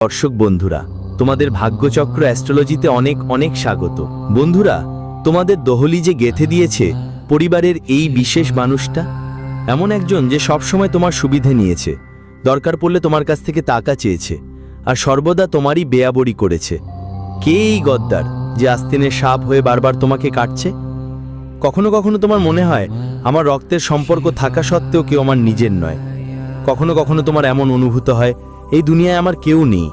দর্শক বন্ধুরা, তোমাদের ভাগ্যচক্র অ্যাস্ট্রোলজিতে অনেক অনেক স্বাগত। বন্ধুরা, তোমাদের দহলি যে গেঁথে দিয়েছে পরিবারের এই বিশেষ মানুষটা, এমন একজন যে সবসময় তোমার সুবিধে নিয়েছে, দরকার পড়লে তোমার কাছ থেকে টাকা চেয়েছে, আর সর্বদা তোমারই বেয়াবড়ি করেছে। কে এই গদ্দার যে আস্তিনের সাপ হয়ে বারবার তোমাকে কাটছে? কখনো কখনো তোমার মনে হয় আমার রক্তের সম্পর্ক থাকা সত্ত্বেও কেউ আমার নিজের নয়। কখনো কখনো তোমার এমন অনুভূত হয় এই দুনিয়ায় আমার কেউ নেই,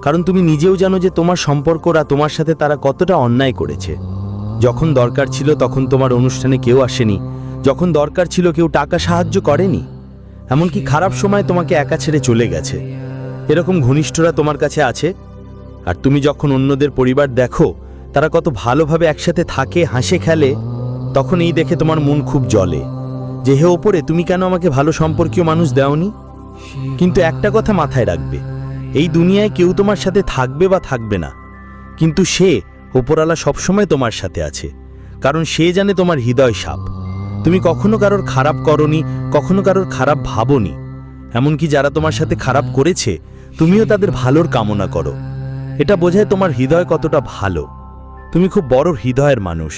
কারণ তুমি নিজেও জানো যে তোমার সম্পর্করা তোমার সাথে তারা কতটা অন্যায় করেছে। যখন দরকার ছিল তখন তোমার অনুষ্ঠানে কেউ আসেনি, যখন দরকার ছিল কেউ টাকা সাহায্য করেনি, এমনকি খারাপ সময় তোমাকে একা ছেড়ে চলে গেছে। এরকম ঘনিষ্ঠরা তোমার কাছে আছে, আর তুমি যখন অন্যদের পরিবার দেখো তারা কত ভালোভাবে একসাথে থাকে, হাসে খেলে, তখন এই দেখে তোমার মন খুব জ্বলে যে হে ওপরে, তুমি কেন আমাকে ভালো সম্পর্কীয় মানুষ দাওনি? কিন্তু একটা কথা মাথায় রাখবে, এই দুনিয়ায় কেউ তোমার সাথে থাকবে বা থাকবে না, কিন্তু সে ওপরওয়ালা সবসময় তোমার সাথে আছে, কারণ সে জানে তোমার হৃদয় সাপ। তুমি কখনো কারোর খারাপ করনি, কখনো কারোর খারাপ ভাবনি, এমনকি যারা তোমার সাথে খারাপ করেছে তুমিও তাদের ভালোর কামনা করো। এটা বোঝায় তোমার হৃদয় কতটা ভালো। তুমি খুব বড় হৃদয়ের মানুষ।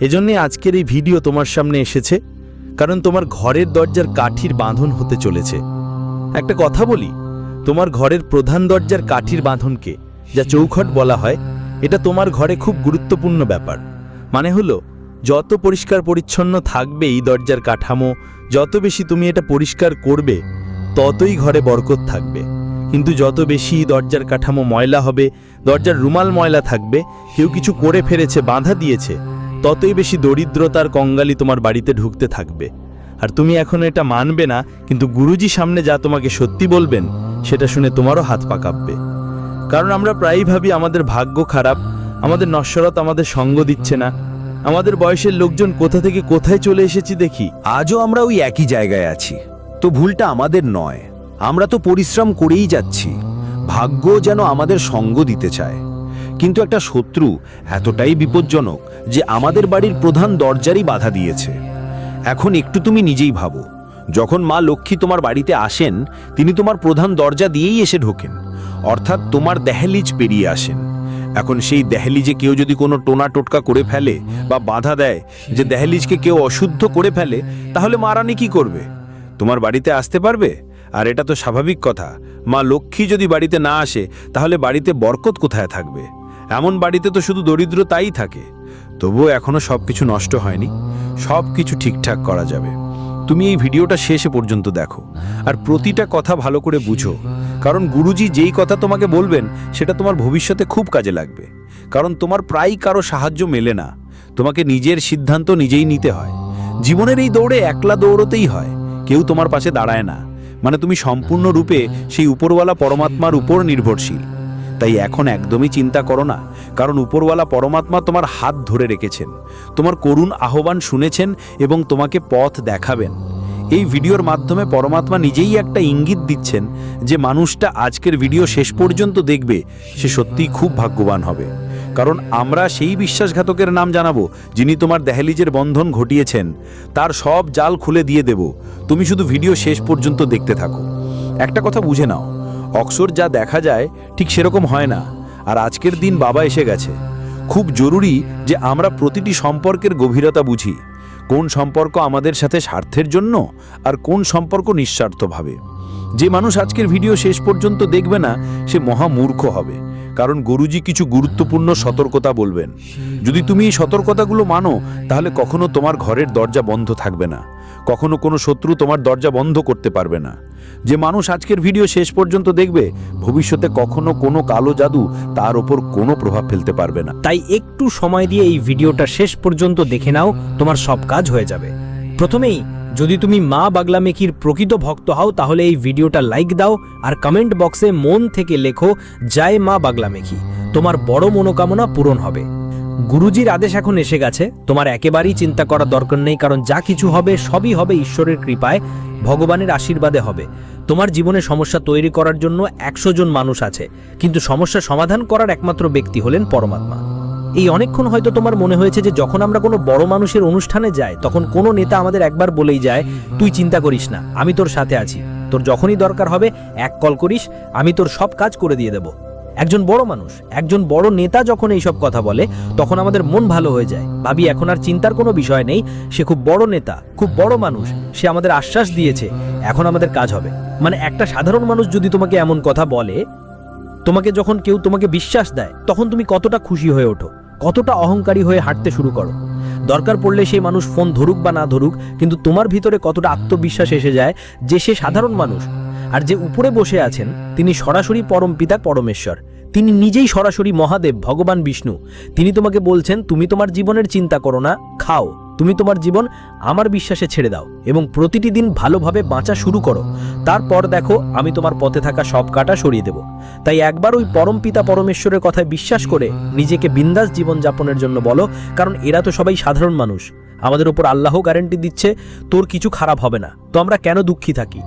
এজন্যই আজকের এই ভিডিও তোমার সামনে এসেছে, কারণ তোমার ঘরের দরজার কাঠির বাঁধন হতে চলেছে। একটা কথা বলি, তোমার ঘরের প্রধান দরজার কাঠির বাঁধনকে যা চৌখট বলা হয়, এটা তোমার ঘরে খুব গুরুত্বপূর্ণ ব্যাপার। মানে হলো, যত পরিষ্কার পরিচ্ছন্ন থাকবে এই দরজার কাঠামো, যত বেশি তুমি এটা পরিষ্কার করবে, ততই ঘরে বরকত থাকবে। কিন্তু যত বেশি দরজার কাঠামো ময়লা হবে, দরজার রুমাল ময়লা থাকবে, কেউ কিছু করে ফেলেছে, বাধা দিয়েছে, ততই বেশি দরিদ্রতার কঙ্গালি তোমার বাড়িতে ঢুকতে থাকবে। আর তুমি এখন এটা মানবে না, কিন্তু গুরুজি সামনে যা তোমাকে সত্যি বলবেন সেটা শুনে তোমারও হাত পা কাঁপবে। কারণ আমরা প্রায়ই ভাবি আমাদের ভাগ্য খারাপ, আমাদের নশ্বরতা আমাদের সঙ্গ দিচ্ছে না, আমাদের বয়সের লোকজন কোথা থেকে কোথায় চলে এসেছি দেখি। আজও আমরা ওই একই জায়গায় আছি। তো ভুলটা আমাদের নয়, আমরা তো পরিশ্রম করেই যাচ্ছি। ভাগ্য যেন আমাদের সঙ্গ দিতে চায়, কিন্তু একটা শত্রু এতটাই বিপজ্জনক যে আমাদের বাড়ির প্রধান দরজারই বাধা দিয়েছে। এখন একটু তুমি নিজেই ভাবো, যখন মা লক্ষ্মী তোমার বাড়িতে আসেন, তিনি তোমার প্রধান দরজা দিয়েই এসে ঢোকেন, অর্থাৎ তোমার দেহলিজ পেরিয়ে আসেন। এখন সেই দেহলিজে কেউ যদি কোনো টোনা টোটকা করে ফেলে বা বাধা দেয় যে দেহলিজকে কেউ অশুদ্ধ করে ফেলে, তাহলে মা রানী কি করবে? তোমার বাড়িতে আসতে পারবে? আর এটা তো স্বাভাবিক কথা, মা লক্ষ্মী যদি বাড়িতে না আসে তাহলে বাড়িতে বরকত কোথায় থাকবে? এমন বাড়িতে তো শুধু দরিদ্রতাই থাকে। তবুও এখনো সবকিছু নষ্ট হয়নি, সবকিছু ঠিকঠাক করা যাবে। তুমি এই ভিডিওটা শেষে পর্যন্ত দেখো, আর প্রতিটা কথা ভালো করে বুঝো, কারণ গুরুজি যেই কথা তোমাকে বলবেন সেটা তোমার ভবিষ্যতে খুব কাজে লাগবে। কারণ তোমার প্রায় কারো সাহায্য মেলে না, তোমাকে নিজের সিদ্ধান্ত নিজেই নিতে হয়। জীবনের এই দৌড়ে একলা দৌড়তেই হয়, কেউ তোমার পাশে দাঁড়ায় না। মানে তুমি সম্পূর্ণরূপে সেই উপরওয়ালা পরমাত্মার উপর নির্ভরশীল। তাই এখন একদমই চিন্তা করো না, কারণ উপরওয়ালা পরমাত্মা তোমার হাত ধরে রেখেছেন, তোমার করুণ আহ্বান শুনেছেন এবং তোমাকে পথ দেখাবেন। এই ভিডিওর মাধ্যমে পরমাত্মা নিজেই একটা ইঙ্গিত দিচ্ছেন যে মানুষটা আজকের ভিডিও শেষ পর্যন্ত দেখবে সে সত্যিই খুব ভাগ্যবান হবে। কারণ আমরা সেই বিশ্বাসঘাতকের নাম জানাবো যিনি তোমার দেহলিজের বন্ধন ঘটিয়েছেন, তার সব জাল খুলে দিয়ে দেব। তুমি শুধু ভিডিও শেষ পর্যন্ত দেখতে থাকো। একটা কথা বুঝে নাও, অক্সর যা দেখা যায় ঠিক সেরকম হয় না। আর আজকের দিন বাবা এসে গেছে। খুব জরুরি যে আমরা প্রতিটি সম্পর্কের গভীরতা বুঝি, কোন সম্পর্ক আমাদের সাথে স্বার্থের জন্য আর কোন সম্পর্ক নিঃস্বার্থভাবে। যে মানুষ আজকের ভিডিও শেষ পর্যন্ত দেখবে না সে মহামূর্খ হবে, কারণ গুরুজি কিছু গুরুত্বপূর্ণ সতর্কতা বলবেন। যদি তুমি এই সতর্কতাগুলো মানো তাহলে কখনো তোমার ঘরের দরজা বন্ধ থাকবে না, কখনো কোনো শত্রু তোমার দরজা বন্ধ করতে পারবে না। যে মানুষ আজকের ভিডিও শেষ পর্যন্ত দেখবে, ভবিষ্যতে কখনো কোনো কালো জাদু তার ওপর কোনো প্রভাব ফেলতে পারবে না। তাই একটু সময় দিয়ে এই ভিডিওটা শেষ পর্যন্ত দেখে নাও, তোমার সব কাজ হয়ে যাবে। প্রথমেই, যদি তুমি মা বাগলামেখির প্রকৃত ভক্ত হও তাহলে এই ভিডিওটা লাইক দাও আর কমেন্ট বক্সে মন থেকে লেখো জয় মা বাগলামেখি। তোমার বড় মনোকামনা পূরণ হবে। গুরুজির আদেশ এখন এসে গেছে, তোমার একেবারেই চিন্তা করার দরকার নেই, কারণ যা কিছু হবে সবই হবে ঈশ্বরের কৃপায়, ভগবানের আশীর্বাদে হবে। তোমার জীবনে সমস্যা তৈরি করার জন্য 100 জন মানুষ আছে, কিন্তু সমস্যা সমাধান করার একমাত্র ব্যক্তি হলেন পরমাত্মা। এই অনেকক্ষণ হয়তো তোমার মনে হয়েছে যে যখন আমরা কোনো বড় মানুষের অনুষ্ঠানে যাই তখন কোনো নেতা আমাদের একবার বলেই যায়, তুই চিন্তা করিস না, আমি তোর সাথে আছি, তোর যখনই দরকার হবে এক কল করিস, আমি তোর সব কাজ করে দিয়ে দেব। একজন বড় মানুষ, একজন বড় নেতা যখন এইসব কথা বলে তখন আমাদের মন ভালো হয়ে যায়, ভাবি এখন আর চিন্তার কোনো বিষয় নেই, সে খুব বড় নেতা, খুব বড় মানুষ, সে আমাদের আশ্বাস দিয়েছে, এখন আমাদের কাজ হবে। মানে একটা সাধারণ মানুষ যদি তোমাকে এমন কথা বলে, তোমাকে যখন কেউ তোমাকে বিশ্বাস দেয়, তখন তুমি কতটা খুশি হয়ে ওঠো, কতটা অহংকারী হয়ে হাঁটতে শুরু করো। দরকার পড়লে সেই মানুষ ফোন ধরুক বা না ধরুক, কিন্তু তোমার ভিতরে কতটা আত্মবিশ্বাস এসে যায় যে সে সাধারণ মানুষ। আর যে উপরে বসে আছেন তিনি সরাসরি পরম পিতা পরমেশ্বর, তিনি নিজেই সরাসরি মহাদেব ভগবান বিষ্ণু। তিনি তোমাকে বলছেন তুমি তোমার জীবনের চিন্তা করো না, খাও, তুমি তোমার জীবন আমার বিশ্বাসে ছেড়ে দাও এবং প্রতিটি দিন ভালোভাবে বাঁচা শুরু করো, তারপর দেখো আমি তোমার পথে থাকা সব কাঁটা সরিয়ে দেব। তাই একবার ওই পরম পিতা পরমেশ্বরের কথায় বিশ্বাস করে নিজেকে বিন্দাস জীবন যাপনের জন্য বলো, কারণ এরা তো সবাই সাধারণ মানুষ। আমাদের উপর আল্লাহ গ্যারান্টি দিচ্ছে তোর কিছু খারাপ হবে না, তো আমরা কেন দুঃখী থাকি?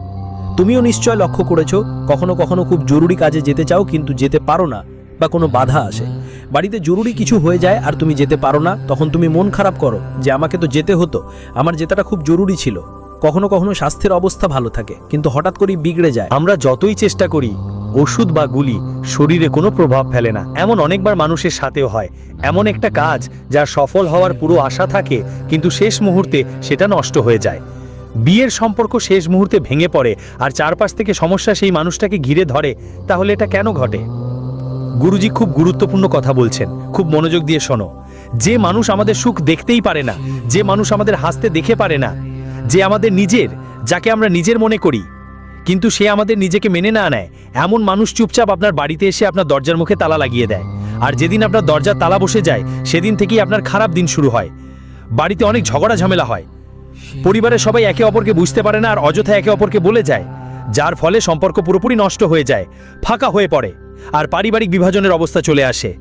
তুমিও নিশ্চয় লক্ষ্য করেছো কখনো কখনো খুব জরুরি কাজে যেতে চাও কিন্তু যেতে পারো না, বা কোনো বাধা আসে, বাড়িতে জরুরি কিছু হয়ে যায় আর তুমি যেতে পারো না, তখন তুমি মন খারাপ করো যে আমাকে তো যেতে হতো, আমার যেটাটা খুব জরুরি ছিল। কখনো কখনো স্বাস্থ্যের অবস্থা ভালো থাকে কিন্তু হঠাৎ করেই বিগড়ে যায়। আমরা যতই চেষ্টা করি ওষুধ বা গুলি শরীরে কোনো প্রভাব ফেলে না। এমন অনেকবার মানুষের সাথেও হয়, এমন একটা কাজ যার সফল হওয়ার পুরো আশা থাকে কিন্তু শেষ মুহূর্তে সেটা নষ্ট হয়ে যায়। বিয়ের সম্পর্ক শেষ মুহূর্তে ভেঙে পড়ে আর চারপাশ থেকে সমস্যা সেই মানুষটাকে ঘিরে ধরে, তাহলে এটা কেন ঘটে? গুরুজি খুব গুরুত্বপূর্ণ কথা বলছেন, খুব মনোযোগ দিয়ে শোনো। যে মানুষ আমাদের সুখ দেখতেই পারে না, যে মানুষ আমাদের হাসতে দেখে পারে না, যে আমাদের নিজের, যাকে আমরা নিজের মনে করি কিন্তু সে আমাদের নিজেকে মেনে না নেয়, এমন মানুষ চুপচাপ আপনার বাড়িতে এসে আপনার দরজার মুখে তালা লাগিয়ে দেয়। আর যেদিন আপনার দরজার তালা বসে যায় সেদিন থেকেই আপনার খারাপ দিন শুরু হয়। বাড়িতে অনেক ঝগড়া ঝামেলা হয়, পরিবারের সবাই একে অপরকে বুঝতে পারে না আর অযথা একে অপরকে বলে যায়, যার ফলে সম্পর্ক পুরোপুরি নষ্ট হয়ে যায়, ফাঁকা হয়ে পড়ে আর পারিবারিক বিভাজনের অবস্থা চলে আসে।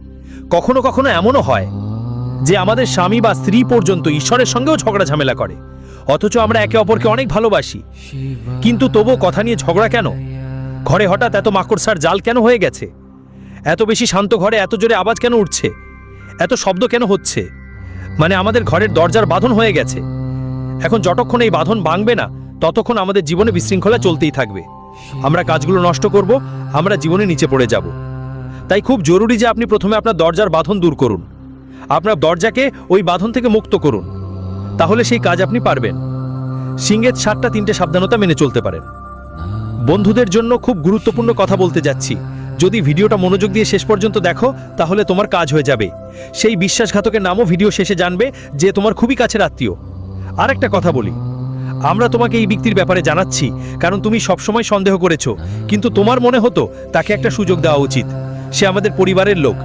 কখনো কখনো এমনও হয় যে আমাদের স্বামী বা স্ত্রী পর্যন্ত ঈশ্বরের সঙ্গেও ঝগড়া ঝামেলা করে, অথচ আমরা একে অপরকে অনেক ভালোবাসি, কিন্তু তবুও কথা নিয়ে ঝগড়া কেন? ঘরে হঠাৎ এত মাকড়সার জাল কেন হয়ে গেছে? এত বেশি শান্ত ঘরে এত জোরে আওয়াজ কেন উঠছে? এত শব্দ কেন হচ্ছে? মানে আমাদের ঘরের দরজার বাঁধন হয়ে গেছে। এখন যতক্ষণ এই বাঁধন ভাঙবে না ততক্ষণ আমাদের জীবনে বিশৃঙ্খলা চলতেই থাকবে। আমরা কাজগুলো নষ্ট করব, আমরা জীবনে নিচে পড়ে যাব। তাই খুব জরুরি যে আপনি প্রথমে আপনার দরজার বাঁধন দূর করুন, আপনার দরজাকে ওই বাঁধন থেকে মুক্ত করুন, তাহলে সেই কাজ আপনি পারবেন। সিংহের 7টা 3টে সাবধানতা মেনে চলতে পারেন। বন্ধুদের জন্য খুব গুরুত্বপূর্ণ কথা বলতে যাচ্ছি, যদি ভিডিওটা মনোযোগ দিয়ে শেষ পর্যন্ত দেখো তাহলে তোমার কাজ হয়ে যাবে। সেই বিশ্বাসঘাতকের নামও ভিডিও শেষে জানবে যে তোমার খুবই কাছের আত্মীয়। আর একটা কথা বলি, আমরা তোমাকে এই ব্যক্তির ব্যাপারে জানাচ্ছি কারণ তুমি সবসময় সন্দেহ করেছো, কিন্তু তোমার মনে হতো তাকে একটা সুযোগ দেওয়া উচিত, সে আমাদের পরিবারের লোক,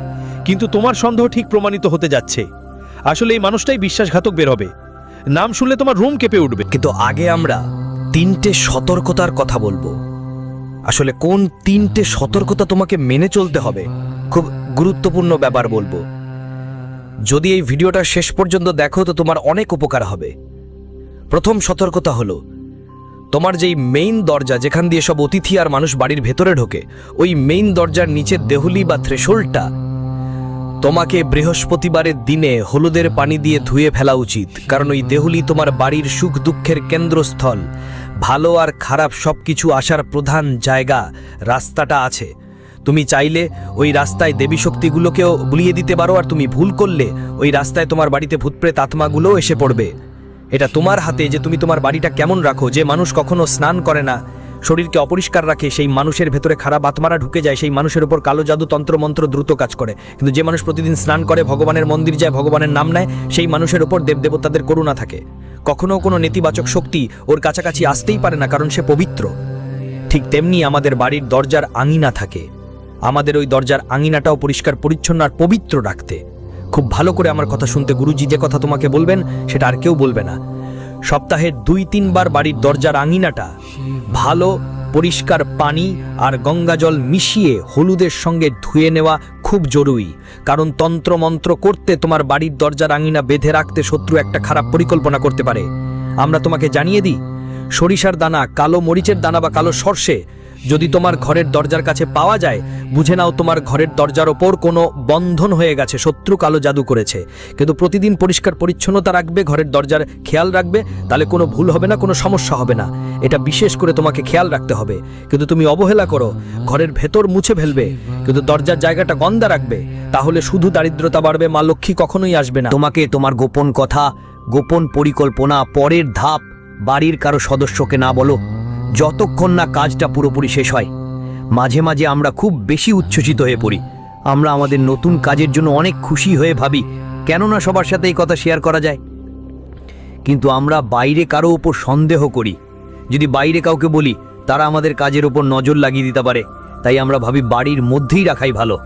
কিন্তু তোমার সন্দেহ ঠিক প্রমাণিত হতে যাচ্ছে। আসলে এই মানুষটাই বিশ্বাসঘাতক বের হবে, নাম শুনলে তোমার রুম কেঁপে উঠবে। কিন্তু আগে আমরা 3টে সতর্কতার কথা বলবো। আসলে কোন 3টে সতর্কতা তোমাকে মেনে চলতে হবে, খুব গুরুত্বপূর্ণ ব্যাপার বলবো। যদি এই ভিডিওটা শেষ পর্যন্ত দেখো তো তোমার অনেক উপকার হবে। প্রথম সতর্কতা হলো, তোমার যেই মেইন দরজা যেখান দিয়ে সব অতিথি আর মানুষ বাড়ির ভেতরে ঢোকে, ওই মেইন দরজার নিচের দেহুলি বা থ্রেশোল্ডটা তোমাকে বৃহস্পতিবারের দিনে হলুদের পানি দিয়ে ধুয়ে ফেলা উচিত, কারণ ওই দেহুলি তোমার বাড়ির সুখ দুঃখের কেন্দ্রস্থল, ভালো আর খারাপ সব কিছু আসার প্রধান জায়গা, রাস্তাটা আছে। তুমি চাইলে ওই রাস্তায় দেবী শক্তিগুলোকেও বুলিয়ে দিতে পারো, আর তুমি ভুল করলে ওই রাস্তায় তোমার বাড়িতে ভূতপ্রেত আত্মাগুলোও এসে পড়বে। এটা তোমার হাতে যে তুমি তোমার বাড়িটা কেমন রাখো। যে মানুষ কখনো স্নান করে না, শরীরকে অপরিষ্কার রাখে, সেই মানুষের ভেতরে খারাপ আত্মারা ঢুকে যায়, সেই মানুষের উপর কালো জাদু তন্ত্রমন্ত্র দ্রুত কাজ করে। কিন্তু যে মানুষ প্রতিদিন স্নান করে, ভগবানের মন্দির যায়, ভগবানের নাম নেয়, সেই মানুষের উপর দেবদেবতাদের করুণা থাকে। কখনো কোনো নেতিবাচক শক্তি ওর কাছাকাছি আসতেই পারে না, কারণ সে পবিত্র। ঠিক তেমনি আমাদের বাড়ির দরজার আঙিনা থাকে, আমাদের ওই দরজার আঙিনাটাও পরিষ্কার পরিচ্ছন্ন আর পবিত্র রাখতে। খুব ভালো করে আমার কথা শুনতে, গুরুজি যে কথা তোমাকে বলবেন সেটা আর কেউ বলবে না। সপ্তাহে 2-3 বার বাড়ির দরজার আঙিনাটা ভালো পরিষ্কার পানি আর গঙ্গা জল মিশিয়ে হলুদের সঙ্গে ধুয়ে নেওয়া খুব জরুরি, কারণ তন্ত্রমন্ত্র করতে তোমার বাড়ির দরজার আঙিনা বেঁধে রাখতে শত্রু একটা খারাপ পরিকল্পনা করতে পারে। আমরা তোমাকে জানিয়ে দিই, সরিষার দানা, কালো মরিচের দানা বা কালো সর্ষে যদি তোমার ঘরের দরজার কাছে পাওয়া যায়, বুঝে নাও তোমার ঘরের দরজার ওপর কোনো বন্ধন হয়ে গেছে, শত্রু কালো জাদু করেছে। কিন্তু প্রতিদিন পরিষ্কার পরিচ্ছন্নতা রাখবে, ঘরের দরজার খেয়াল রাখবে, তাহলে কোনো ভুল হবে না, কোনো সমস্যা হবে না। এটা বিশেষ করে তোমাকে খেয়াল রাখতে হবে। কিন্তু তুমি অবহেলা করো, ঘরের ভেতর মুছে ফেলবে, কিন্তু দরজার জায়গাটা গন্ধা রাখবে, তাহলে শুধু দারিদ্রতা বাড়বে, মা লক্ষ্মী কখনোই আসবে না। তোমাকে তোমার গোপন কথা, গোপন পরিকল্পনা, পরের ধাপ বাড়ির কারো সদস্যকে না বলো, যতক্ষণ না কাজটা পুরোপুরি শেষ হয়। মাঝে মাঝে আমরা খুব বেশি উচ্ছ্বসিত হয়ে পড়ি। আমরা আমাদের নতুন কাজের জন্য অনেক খুশি হয়ে ভাবি, কেননা সবার সাথে এই কথা শেয়ার করা যায়। কিন্তু আমরা বাইরে কারো উপর সন্দেহ করি। যদি বাইরে কাউকে বলি, তারা আমাদের কাজের উপর নজর লাগিয়ে দিতে পারে, তাই আমরা ভাবি বাড়ির মধ্যেই রাখাই ভালো।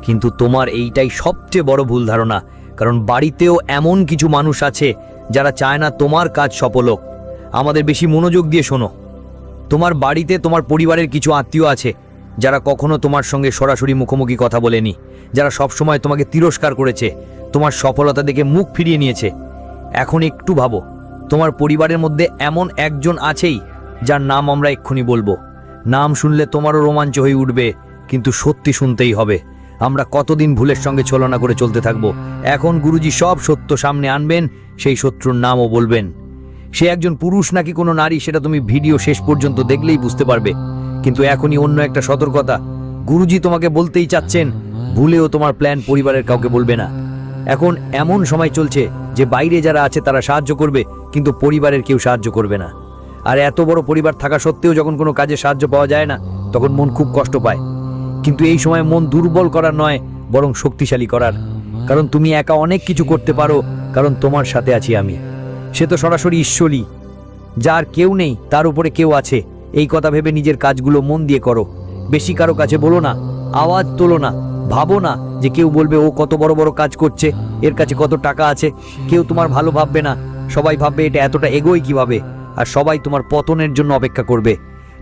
কিন্তু তোমার এইটাই সবচেয়ে বড় ভুল ধারণা, কারণ বাড়িতেও এমন কিছু মানুষ আছে যারা চায় না তোমার কাজ সফল হোক। আমাদের বেশি মনোযোগ দিয়ে শোনো। তোমার বাড়িতে তোমার পরিবারের কিছু আত্মীয় আছে যারা কখনো তোমার সঙ্গে সরাসরি মুখোমুখি কথা বলেনি, যারা সবসময় তোমাকে তিরস্কার করেছে, তোমার সফলতা দেখে মুখ ফিরিয়ে নিয়েছে। এখন একটু ভাবো, তোমার পরিবারের মধ্যে এমন একজন আছেই যার নাম আমরা এক্ষুনি বলবো। নাম শুনলে তোমারও রোমাঞ্চ হয়ে উঠবে, কিন্তু সত্যি শুনতেই হবে। আমরা কতদিন ভুলের সঙ্গে ছলনা করে চলতে থাকবো। এখন গুরুজি সব সত্য সামনে আনবেন, সেই শত্রুর নামও বলবেন। সে একজন পুরুষ নাকি কোনো নারী, সেটা তুমি ভিডিও শেষ পর্যন্ত দেখলেই বুঝতে পারবে। কিন্তু এখনই অন্য একটা সতর্কতা, গুরুজি তোমাকে বলতেই চাচ্ছেন, ভুলেও তোমার প্ল্যান পরিবারের কাউকে বলবে না। এখন এমন সময় চলছে যে বাইরে যারা আছে তারা সাহায্য করবে, কিন্তু পরিবারের কেউ সাহায্য করবে না। আর এত বড় পরিবার থাকা সত্ত্বেও যখন কোনো কাজে সাহায্য পাওয়া যায় না, তখন মন খুব কষ্ট পায়। কিন্তু এই সময় মন দুর্বল করার নয়, বরং শক্তিশালী করার। কারণ তুমি একা অনেক কিছু করতে পারো, কারণ তোমার সাথে আছি আমি। সে তো সরাসরি ঈশ্বরই। যার কেউ নেই তার উপরে কেউ আছে, এই কথা ভেবে নিজের কাজগুলো মন দিয়ে করো। বেশি কারো কাছে বলো না, আওয়াজ তোলো না, ভাবো না যে কেউ বলবে ও কত বড় বড় কাজ করছে, এর কাছে কত টাকা আছে। কেউ তোমার ভালো ভাববে না, সবাই ভাববে এটা এতটা এগোয় কিভাবে, আর সবাই তোমার পতনের জন্য অপেক্ষা করবে।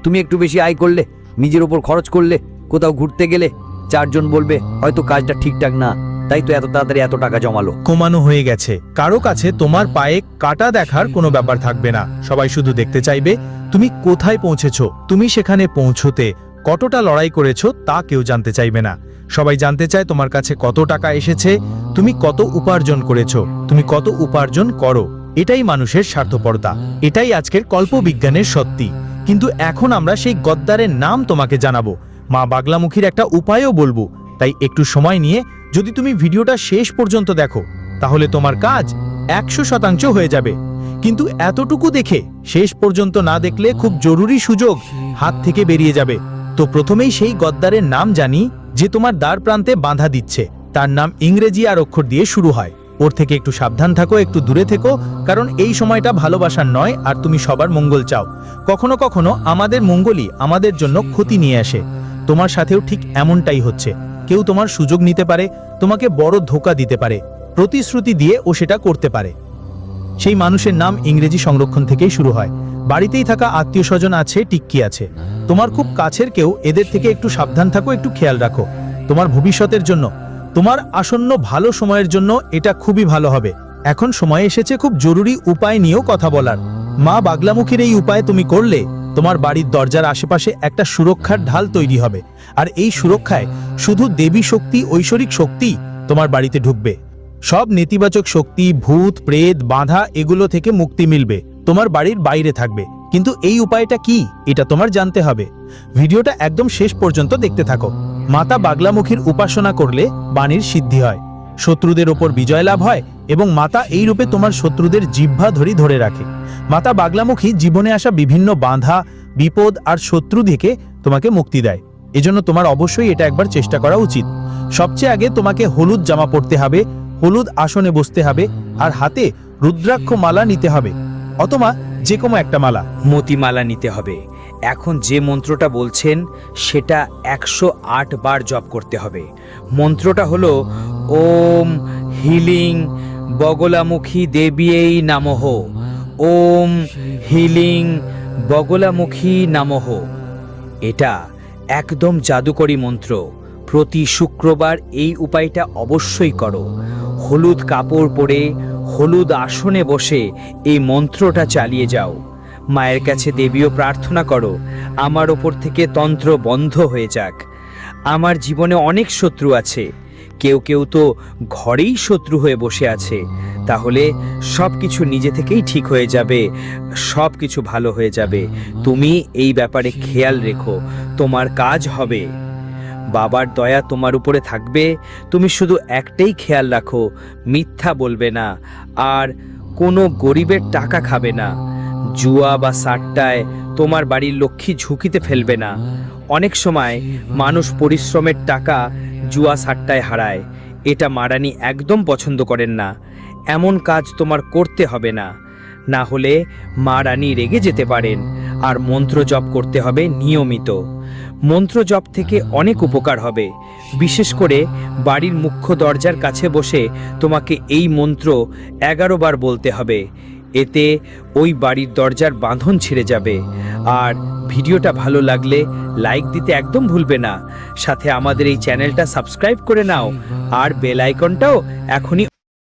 তুমি একটু বেশি আয় করলে, নিজের উপর খরচ করলে, কোথাও ঘুরতে গেলে, চারজন বলবে হয়তো কাজটা ঠিকঠাক না, তাই তো এত তাড়াতাড়ি এত টাকা জমালো। কমানো হয়ে গেছে। কারো কাছে তোমার পায়ে কাটা দেখার কোনো ব্যাপার থাকবে না। সবাই শুধু দেখতে চাইবে তুমি কোথায় পৌঁছেছো। তুমি সেখানে পৌঁছতে কতটা লড়াই করেছো তা কেউ জানতে চাইবে না। সবাই জানতে চায় তোমার কাছে কত টাকা এসেছে, তুমি কত উপার্জন করেছো, তুমি কত উপার্জন করো। এটাই মানুষের স্বার্থপরতা, এটাই আজকের কল্পবিজ্ঞানের সত্যি। কিন্তু এখন আমরা সেই গদ্দারের নাম তোমাকে জানাবো, মা বাগলামুখীর একটা উপায়ও বলবো। তাই একটু সময় নিয়ে যদি তুমি ভিডিওটা শেষ পর্যন্ত দেখো, তাহলে তোমার কাজ 100% হয়ে যাবে। কিন্তু এতটুকু দেখে শেষ পর্যন্ত না দেখলে খুব জরুরি সুযোগ হাত থেকে বেরিয়ে যাবে। তো প্রথমেই সেই গদ্দারের নাম জানি যে তোমার দ্বার প্রান্তে বাধা দিচ্ছে। তার নাম ইংরেজি আর অক্ষর দিয়ে শুরু হয়। ওর থেকে একটু সাবধান থাকো, একটু দূরে থেকো, কারণ এই সময়টা ভালোবাসার নয়, আর তুমি সবার মঙ্গল চাও। কখনো কখনো আমাদের মঙ্গলই আমাদের জন্য ক্ষতি নিয়ে আসে। তোমার সাথেও ঠিক এমনটাই হচ্ছে। কেউ তোমার সুযোগ নিতে পারে, তোমাকে বড় ধোঁকা দিতে পারে, প্রতিশ্রুতি দিয়ে ও সেটা করতে পারে। সেই মানুষের নাম ইংরেজি সংরক্ষণ থেকেই শুরু হয়। বাড়িতেই থাকা আত্মীয় স্বজন আছে, টিক্কি আছে, তোমার খুব কাছের কেউ। এদের থেকে একটু সাবধান থাকো, একটু খেয়াল রাখো। তোমার ভবিষ্যতের জন্য, তোমার আসন্ন ভালো সময়ের জন্য এটা খুবই ভালো হবে। এখন সময় এসেছে খুব জরুরি উপায় নিয়েও কথা বলার। মা বাগলামুখীর এই উপায় তুমি করলে তোমার বাড়ির দরজার আশেপাশে একটা সুরক্ষার ঢাল তৈরি হবে। আর এই সুরক্ষায় শুধু দেবী শক্তি, ঐশ্বরিক শক্তি তোমার বাড়িতে ঢুকবে। সব নেতিবাচক শক্তি, ভূত, প্রেত, বাধা এগুলো থেকে মুক্তি মিলবে, তোমার বাড়ির বাইরে থাকবে। কিন্তু এই উপায়টা কি, এটা তোমার জানতে হবে। ভিডিওটা একদম শেষ পর্যন্ত দেখতে থাকো। মাতা বাগলামুখীর উপাসনা করলে বাণীর সিদ্ধি হয়, শত্রুদের ওপর বিজয় লাভ হয়, এবং মাতা এই রূপে তোমার শত্রুদের জিহ্বা ধরে রাখে। মাতা বাগলামুখী জীবনে আসা বিভিন্ন বাধা, বিপদ আর শত্রু থেকে তোমাকে মুক্তি দেয়। এজন্য তোমার অবশ্যই এটা একবার চেষ্টা করা উচিত। সবচেয়ে আগে তোমাকে হলুদ জামা পরতে হবে, হলুদ আসনে বসতে হবে, আর হাতে রুদ্রাক্ষ মালা নিতে হবে, অথবা যে কোনো একটা মালা। মতিমালা নিতে হবে। এখন যে মন্ত্রটা বলছেন সেটা 108 বার জপ করতে হবে। মন্ত্রটা হলো ওম হিলিং বগলামুখী দেবীই নমঃ, ওম হিলিং বগলামুখী নমঃ। এটা একদম জাদুকরি মন্ত্র। প্রতি শুক্রবার এই উপায়টা অবশ্যই করো। হলুদ কাপড় পরে হলুদ আসনে বসে এই মন্ত্রটা চালিয়ে যাও। মায়ের কাছে দেবীও প্রার্থনা করো আমার ওপর থেকে তন্ত্র বন্ধ হয়ে যাক। আমার জীবনে অনেক শত্রু আছে, কেউ কেউ তো ঘরেই শত্রু হয়ে বসে আছে। তাহলে সব কিছু নিজে থেকেই ঠিক হয়ে যাবে, সব কিছু ভালো হয়ে যাবে। তুমি এই ব্যাপারে খেয়াল রেখো, তোমার কাজ হবে। বাবার দয়া তোমার উপরে থাকবে। তুমি শুধু একটাই খেয়াল রাখো, মিথ্যা বলবে না, আর কোনো গরিবের টাকা খাবে না। জুয়া বা সাট্টায় তোমার বাড়ির লক্ষ্মী ঝুঁকিতে ফেলবে না। অনেক সময় মানুষ পরিশ্রমের টাকা জুয়া সাট্টায় হারায়। এটা মা রানী একদম পছন্দ করেন না। এমন কাজ তোমার করতে হবে না, না হলে মা রানী রেগে যেতে পারেন। আর মন্ত্র জপ করতে হবে নিয়মিত। মন্ত্র জপ থেকে অনেক উপকার হবে। বিশেষ করে বাড়ির মুখ্য দরজার কাছে বসে তোমাকে এই মন্ত্র 11 বার বলতে হবে। এতে ওই বাড়ির দরজার বাঁধন ছিঁড়ে যাবে। আর ভিডিওটা ভালো লাগলে লাইক দিতে একদম ভুলবে না। সাথে আমাদের এই চ্যানেলটা সাবস্ক্রাইব করে নাও, আর বেল আইকনটাও এখনই